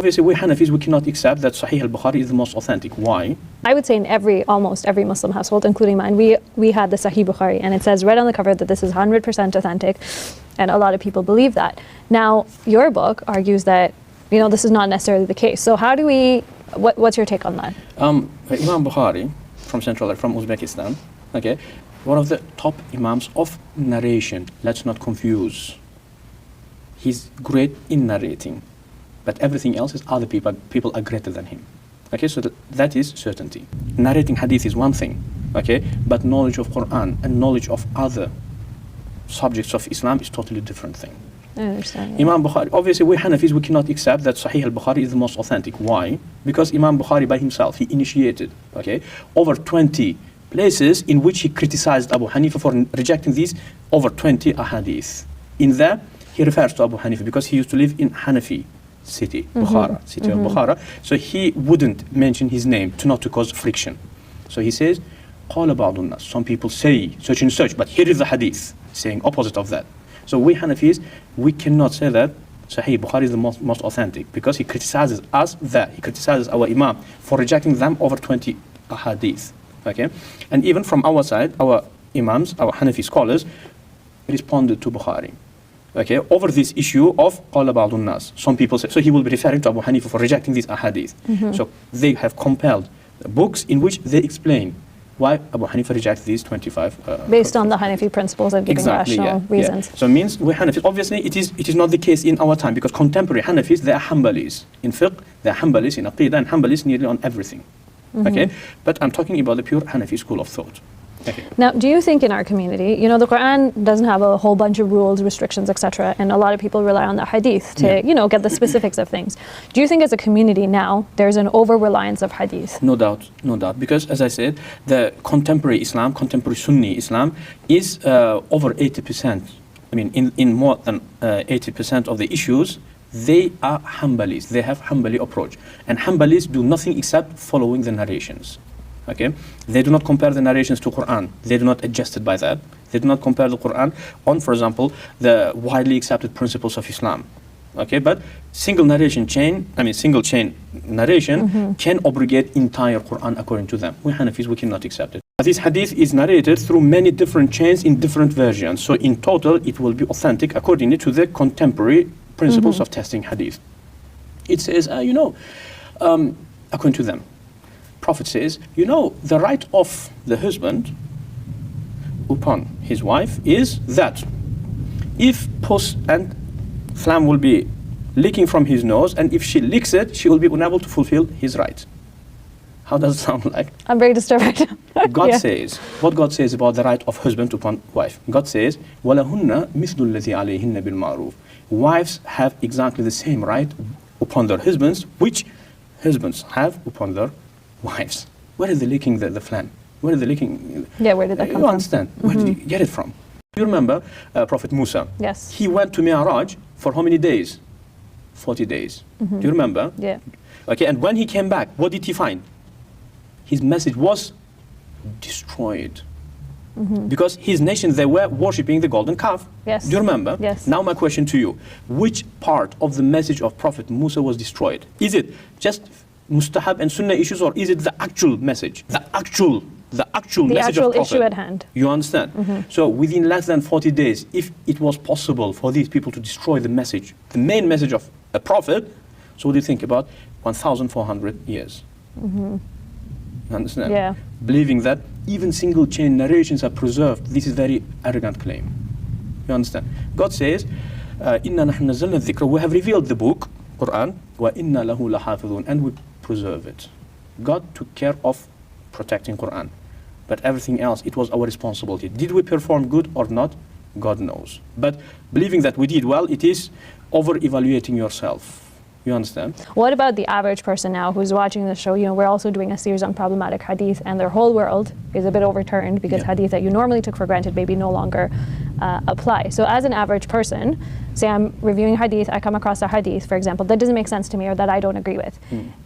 Obviously, we Hanafis, we cannot accept that Sahih al-Bukhari is the most authentic. Why? I would say in almost every Muslim household, including mine, we had the Sahih Bukhari, and it says right on the cover that this is 100% authentic, and a lot of people believe that. Now, your book argues that, this is not necessarily the case. So how do we, what's your take on that? Imam Bukhari, from Uzbekistan, okay, one of the top imams of narration. Let's not confuse. He's great in narrating, but everything else is other people are greater than him. Okay, so that is certainty. Narrating hadith is one thing, okay, but knowledge of Quran and knowledge of other subjects of Islam is totally different thing. I understand. Yeah. Imam Bukhari, obviously we Hanafis, we cannot accept that Sahih al-Bukhari is the most authentic. Why? Because Imam Bukhari by himself, he initiated, okay, over 20 places in which he criticized Abu Hanifa for rejecting these over 20 ahadith. In there, he refers to Abu Hanifa because he used to live in Hanafi city, Bukhara, city of Bukhara. So he wouldn't mention his name not to cause friction. So he says, قال بعض الناس. Some people say such and such, but here is the hadith saying opposite of that. So we Hanafis, we cannot say that Sahih Bukhari is the most authentic because he criticizes us that. He criticizes our Imam for rejecting them over 20 ahadith. Okay, and even from our side, our Imams, our Hanafi scholars, responded to Bukhari. Okay, over this issue of قال بعض الناس. Some people say, so he will be referring to Abu Hanifa for rejecting these ahadith. So they have compiled books in which they explain why Abu Hanifa rejects these 25. Based on the Hanafi principles and giving rational reasons. Yeah. So it means we Hanafis, obviously it is not the case in our time because contemporary Hanafis, they are Hanbalis. In fiqh, they are Hanbalis, in Aqidah, and Hanbalis nearly on everything. Okay, but I'm talking about the pure Hanafi school of thought. Okay. Now, do you think in our community, the Quran doesn't have a whole bunch of rules, restrictions, etc., and a lot of people rely on the hadith to, get the specifics of things. Do you think as a community now, there's an over-reliance of hadith? No doubt, because as I said, the contemporary Islam, contemporary Sunni Islam is over 80%. I mean, in more than 80% of the issues, they are Hanbalis. They have Hanbali approach. And Hanbalis do nothing except following the narrations. Okay? They do not compare the narrations to Quran. They do not adjust it by that. They do not compare the Quran on, for example, the widely accepted principles of Islam. Okay? But single chain narration can abrogate entire Quran according to them. We Hanafis, we cannot accept it. This hadith is narrated through many different chains in different versions. So in total, it will be authentic according to the contemporary principles of testing hadith. It says, according to them, Prophet says, the right of the husband upon his wife is that if pus and phlegm will be leaking from his nose, and if she licks it, she will be unable to fulfill his right. How does it sound like? I'm very disturbed right now. God says, what God says about the right of husband upon wife. God says, وَلَهُنَّ مِثْلُ الَّذِي عَلَيْهِنَّ بِالْمَعْرُوفِ. Wives have exactly the same right upon their husbands, which husbands have upon their wives. Where are they leaking the phlegm? Where are they leaking? Yeah, where did that come from? You understand? Where did you get it from? You remember Prophet Musa? Yes. He went to Mi'raj for how many days? 40 days. Do you remember? Yeah. Okay, and when he came back, what did he find? His message was destroyed. Because his nation, they were worshipping the golden calf. Yes. Do you remember? Yes. Now my question to you, which part of the message of Prophet Musa was destroyed? Is it just mustahab and sunnah issues, or is it the actual message? The actual message of Prophet? Issue at hand. You understand? So within less than 40 days, if it was possible for these people to destroy the message, the main message of a prophet, so what do you think about 1,400 years? You understand? Yeah. Believing that even single chain narrations are preserved, this is very arrogant claim. You understand? God says, "Inna nahnu nazzalna dhikra." We have revealed the book, Quran, wa inna lahu lahafidhun, and we preserve it. God took care of protecting Quran, but everything else, it was our responsibility. Did we perform good or not? God knows. But believing that we did well, it is over-evaluating yourself. You understand? What about the average person now who's watching the show? We're also doing a series on problematic hadith, and their whole world is a bit overturned because hadith that you normally took for granted maybe no longer apply. So as an average person, say I'm reviewing hadith, I come across a hadith, for example, that doesn't make sense to me or that I don't agree with.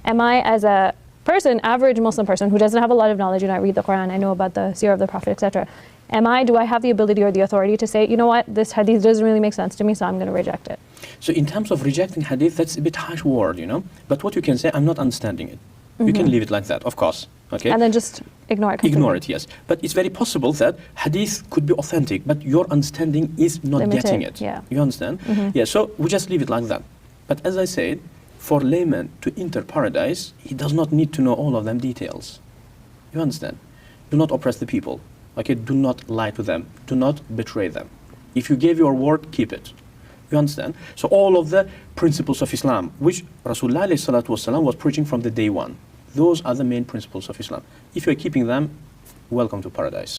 Am I, as a person, average Muslim person who doesn't have a lot of knowledge, I read the Quran, I know about the seerah of the Prophet, etc., do I have the ability or the authority to say, you know what, this hadith doesn't really make sense to me, so I'm going to reject it? So in terms of rejecting hadith, that's a bit harsh word, you know. But what you can say, I'm not understanding it. You can leave it like that, of course. Okay. And then just ignore it completely. Ignore it, yes. But it's very possible that hadith could be authentic, but your understanding is not Limited, getting it. yeah. You understand? Yeah, so we just leave it like that. But as I said, for layman to enter paradise, he does not need to know all of them details. You understand? Do not oppress the people. Okay, do not lie to them. Do not betray them. If you gave your word, keep it. You understand? So all of the principles of Islam, which Rasulullah ﷺ was preaching from the day one, those are the main principles of Islam. If you're keeping them, welcome to paradise.